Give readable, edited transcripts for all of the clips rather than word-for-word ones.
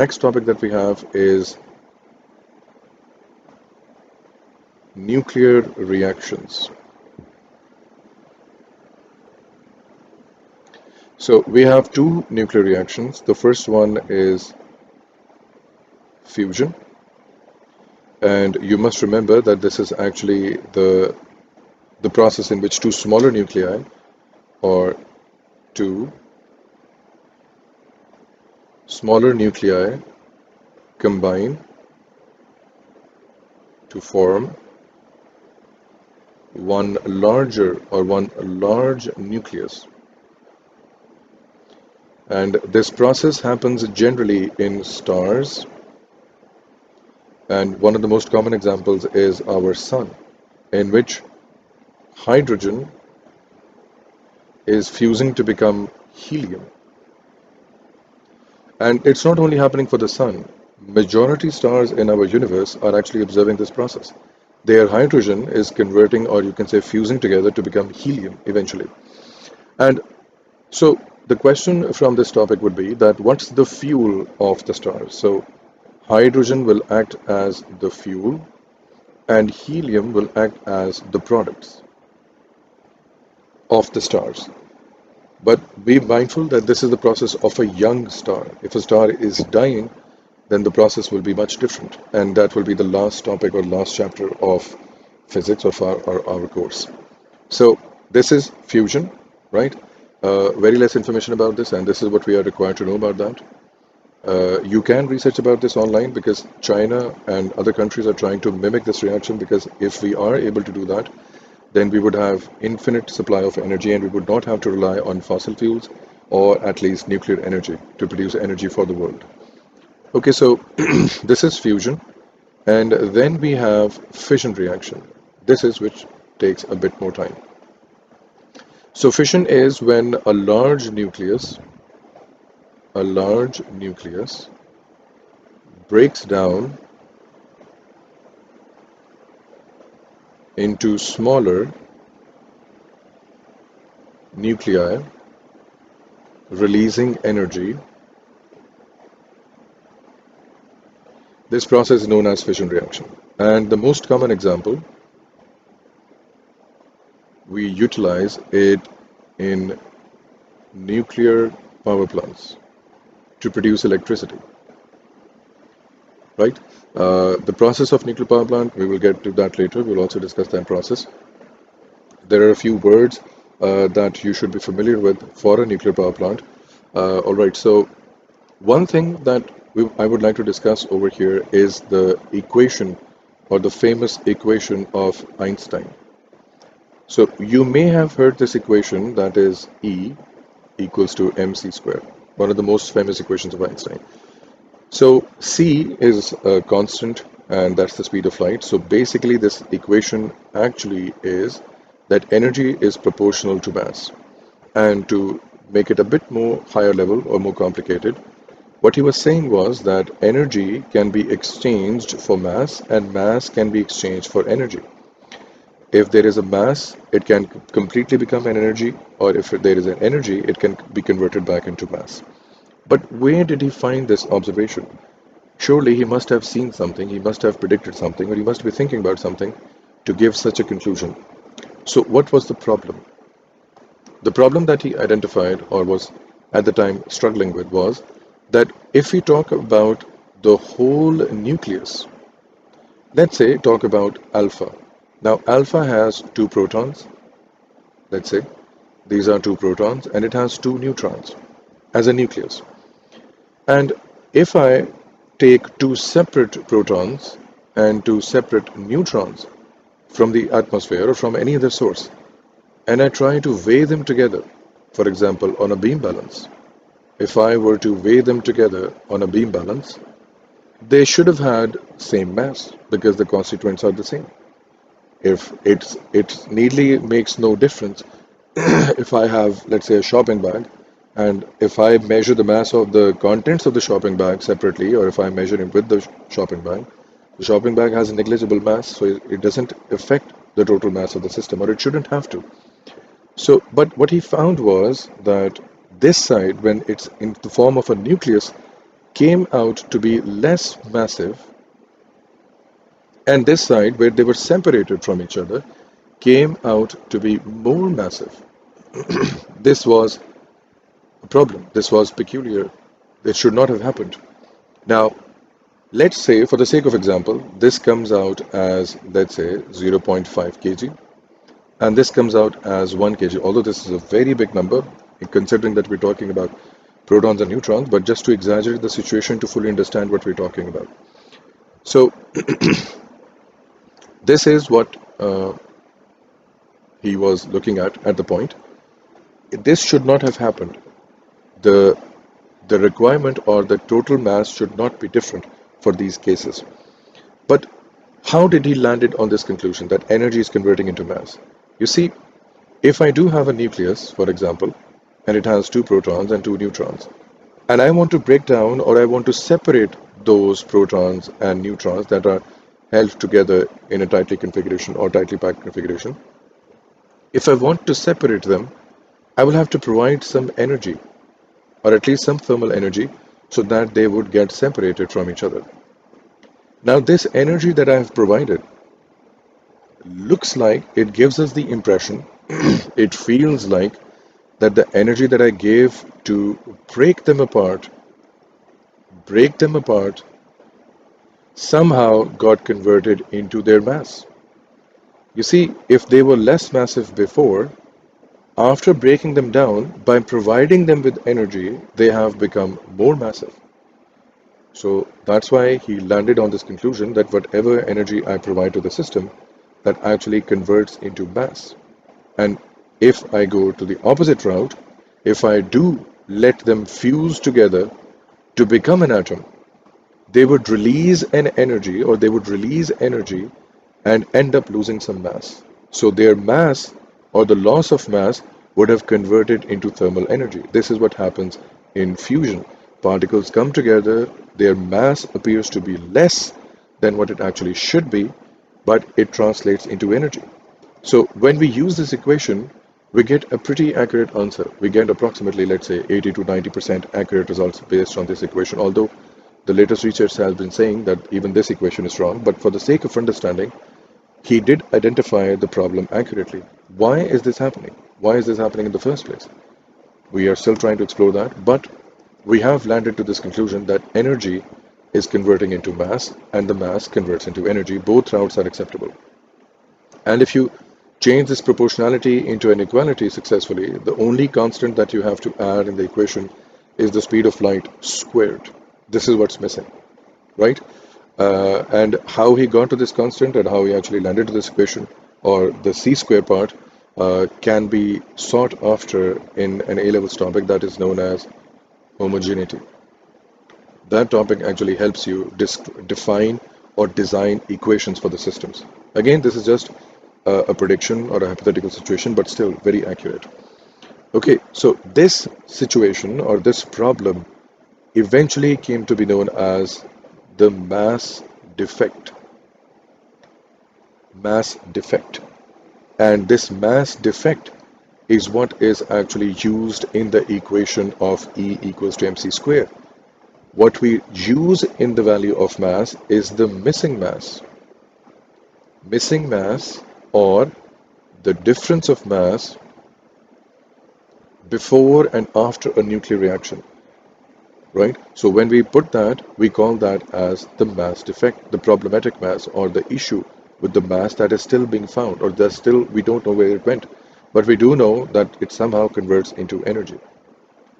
Next topic that we have is nuclear reactions. So we have two nuclear reactions. The first one is fusion, and you must remember that this is actually the process in which two smaller nuclei or two smaller nuclei combine to form one larger or one large nucleus. And this process happens generally in stars, and one of the most common examples is our sun, in which hydrogen is fusing to become helium. And it's not only happening for the sun. Majority stars in our universe are actually observing this process. Their hydrogen is converting, or you can say fusing together to become helium eventually. And so the question from this topic would be that what's the fuel of the stars? So hydrogen will act as the fuel and helium will act as the products of the stars. But be mindful that this is the process of a young star. If a star is dying, then the process will be much different. And that will be the last topic or last chapter of physics of our course. So this is fusion, right? Very less information about this, and this is what we are required to know about that. You can research about this online because China and other countries are trying to mimic this reaction, because if we are able to do that, then we would have infinite supply of energy and we would not have to rely on fossil fuels or at least nuclear energy to produce energy for the world. Okay, so this is fusion, and then we have fission reaction. This is which takes a bit more time. So fission is when a large nucleus breaks down into smaller nuclei, releasing energy. This process is known as fission reaction. And the most common example, we utilize it in nuclear power plants to produce electricity, right? The process of nuclear power plant, we will get to that later. We'll also discuss that process. There are a few words that you should be familiar with for a nuclear power plant. All right, so one thing that I would like to discuss over here is the equation or the famous equation of Einstein. So you may have heard this equation, that is E equals to mc squared, one of the most famous equations of Einstein. So c is a constant, and that's the speed of light. So basically this equation actually is that energy is proportional to mass. And to make it a bit more higher level or more complicated, what he was saying was that energy can be exchanged for mass and mass can be exchanged for energy. If there is a mass, it can completely become an energy, or if there is an energy, it can be converted back into mass. But where did he find this observation? Surely he must have seen something, he must have predicted something, or he must be thinking about something to give such a conclusion. So what was the problem? The problem that he identified, or was at the time struggling with, was that if we talk about the whole nucleus, let's say talk about alpha. Now alpha has two protons, let's say these are two protons, and it has two neutrons as a nucleus. And if I take two separate protons and two separate neutrons from the atmosphere or from any other source, and I try to weigh them together, for example, on a beam balance, if I were to weigh them together on a beam balance, they should have had same mass because the constituents are the same. If it neatly makes no difference if I have, let's say, a shopping bag, and if I measure the mass of the contents of the shopping bag separately, or if I measure it with the shopping bag has a negligible mass, so it doesn't affect the total mass of the system, or it shouldn't have to. So, but what he found was that this side, when it's in the form of a nucleus, came out to be less massive, and this side, where they were separated from each other, came out to be more massive. This was a problem. This was peculiar. It should not have happened. Now, let's say, for the sake of example, this comes out as, let's say, 0.5 kg, and this comes out as 1 kg, although this is a very big number, considering that we're talking about protons and neutrons, but just to exaggerate the situation to fully understand what we're talking about. So, this is what he was looking at the point. This should not have happened. The, the requirement or the total mass should not be different for these cases. But how did he land it on this conclusion that energy is converting into mass? You see, if I do have a nucleus, for example, and it has two protons and two neutrons, and I want to break down or I want to separate those protons and neutrons that are held together in a tightly configuration or tightly packed configuration, if I want to separate them, I will have to provide some energy or at least some thermal energy so that they would get separated from each other. Now, this energy that I have provided looks like it gives us the impression, it feels like that the energy that I gave to break them apart, somehow got converted into their mass. You see, if they were less massive before, after breaking them down, by providing them with energy, they have become more massive. So that's why he landed on this conclusion that whatever energy I provide to the system, that actually converts into mass. And if I go to the opposite route, if I do let them fuse together to become an atom, they would release an energy or they would release energy and end up losing some mass. So their mass or the loss of mass would have converted into thermal energy. This is what happens in fusion. Particles come together, their mass appears to be less than what it actually should be, but it translates into energy. So when we use this equation, we get a pretty accurate answer. We get approximately, let's say, 80 to 90% accurate results based on this equation, although the latest research has been saying that even this equation is wrong. But for the sake of understanding, he did identify the problem accurately. Why is this happening? Why is this happening in the first place? We are still trying to explore that, but we have landed to this conclusion that energy is converting into mass and the mass converts into energy. Both routes are acceptable. And if you change this proportionality into an equality successfully, the only constant that you have to add in the equation is the speed of light squared. This is what's missing, right? And how he got to this constant and how he actually landed to this equation or the c square part can be sought after in an A-levels topic that is known as homogeneity. That topic actually helps you define or design equations for the systems. Again, this is just a prediction or a hypothetical situation, but still very accurate. Okay, so this situation or this problem eventually came to be known as the mass defect. Mass defect. And this mass defect is what is actually used in the equation of E equals to mc squared. What we use in the value of mass is the missing mass. Missing mass or the difference of mass before and after a nuclear reaction, right? So when we put that, we call that as the mass defect, the problematic mass or the issue with the mass that is still being found or there's still, we don't know where it went, but we do know that it somehow converts into energy.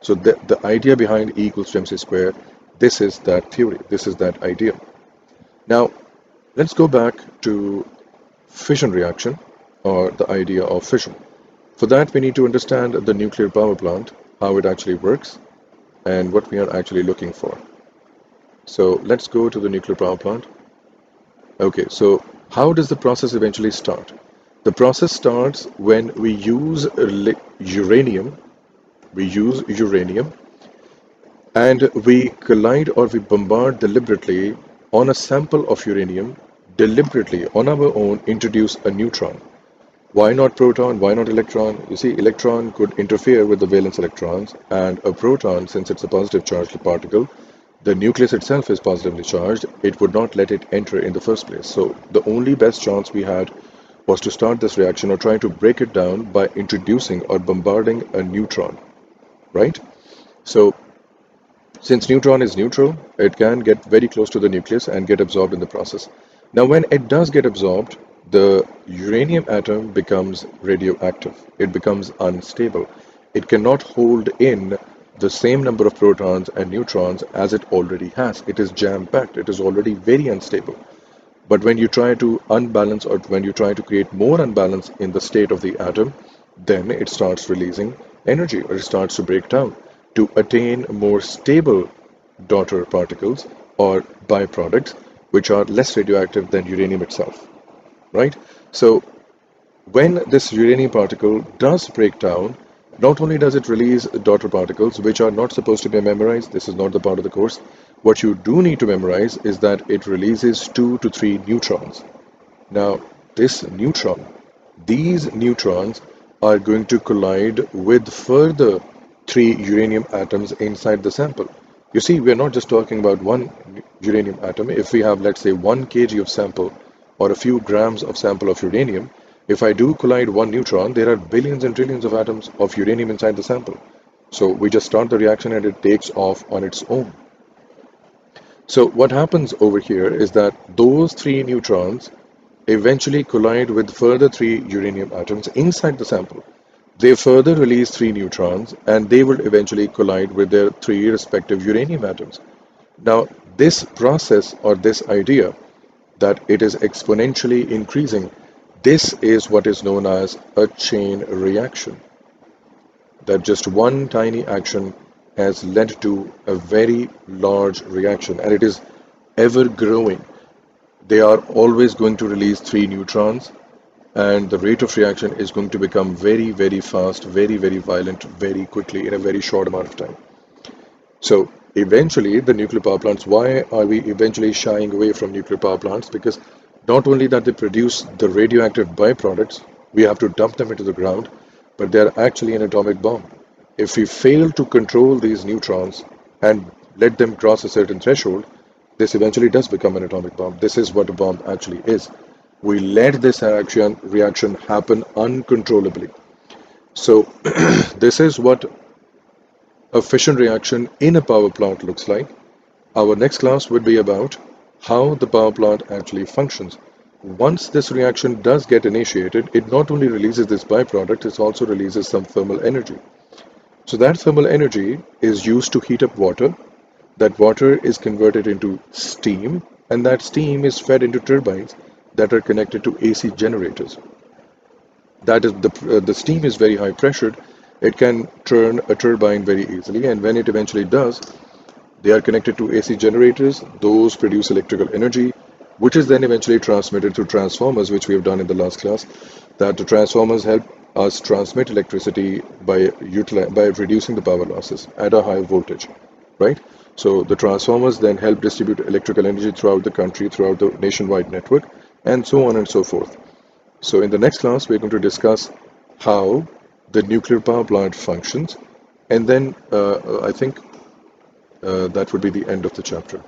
So the idea behind E equals to mc squared, this is that theory, this is that idea. Now, let's go back to fission reaction or the idea of fission. For that, we need to understand the nuclear power plant, how it actually works, and what we are actually looking for. So let's go to the nuclear power plant. Okay, so how does the process eventually start? The process starts when we use uranium. We use uranium and we collide or we bombard deliberately on a sample of uranium, deliberately on our own introduce a neutron. Why not proton? Why not electron? You see, electron could interfere with the valence electrons, and a proton, since it's a positive charged particle, The nucleus itself is positively charged. It would not let it enter in the first place. So the only best chance we had was to start this reaction or try to break it down by introducing or bombarding a neutron, right? So since neutron is neutral, it can get very close to the nucleus and get absorbed in the process. Now, when it does get absorbed, the uranium atom becomes radioactive. It becomes unstable. It cannot hold in the same number of protons and neutrons as it already has. It is jam-packed. It is already very unstable. But when you try to unbalance or when you try to create more unbalance in the state of the atom, then it starts releasing energy or it starts to break down to attain more stable daughter particles or byproducts which are less radioactive than uranium itself, right? So when this uranium particle does break down, not only does it release daughter particles which are not supposed to be memorized, this is not the part of the course. What you do need to memorize is that it releases 2 to 3 neutrons. Now, these neutrons are going to collide with further 3 uranium atoms inside the sample. You see, we're not just talking about one uranium atom. If we have, let's say, 1 kg of sample or a few grams of sample of uranium, if I do collide one neutron, there are billions and trillions of atoms of uranium inside the sample. So we just start the reaction and it takes off on its own. So what happens over here is that those 3 neutrons eventually collide with further 3 uranium atoms inside the sample. They further release 3 neutrons and they will eventually collide with their 3 respective uranium atoms. Now, this process or this idea that it is exponentially increasing, this is what is known as a chain reaction. That just one tiny action has led to a very large reaction and it is ever growing. They are always going to release 3 neutrons and the rate of reaction is going to become very, very fast, very, very violent, very quickly in a very short amount of time. So eventually the nuclear power plants, why are we eventually shying away from nuclear power plants? Because not only that they produce the radioactive byproducts, we have to dump them into the ground, but they are actually an atomic bomb. If we fail to control these neutrons and let them cross a certain threshold, this eventually does become an atomic bomb. This is what a bomb actually is. We let this reaction happen uncontrollably. So this is what a fission reaction in a power plant looks like. Our next class would be about how the power plant actually functions. Once this reaction does get initiated, it not only releases this byproduct, it also releases some thermal energy. So that thermal energy is used to heat up water. That water is converted into steam, and that steam is fed into turbines that are connected to AC generators. That is the steam is very high pressured. It can turn a turbine very easily, and when it eventually does, they are connected to AC generators. Those produce electrical energy, which is then eventually transmitted through transformers, which we have done in the last class. That the transformers help us transmit electricity by reducing the power losses at a high voltage, right? So the transformers then help distribute electrical energy throughout the country, throughout the nationwide network, and so on and so forth. So in the next class, we're going to discuss how the nuclear power plant functions, and then I think that would be the end of the chapter.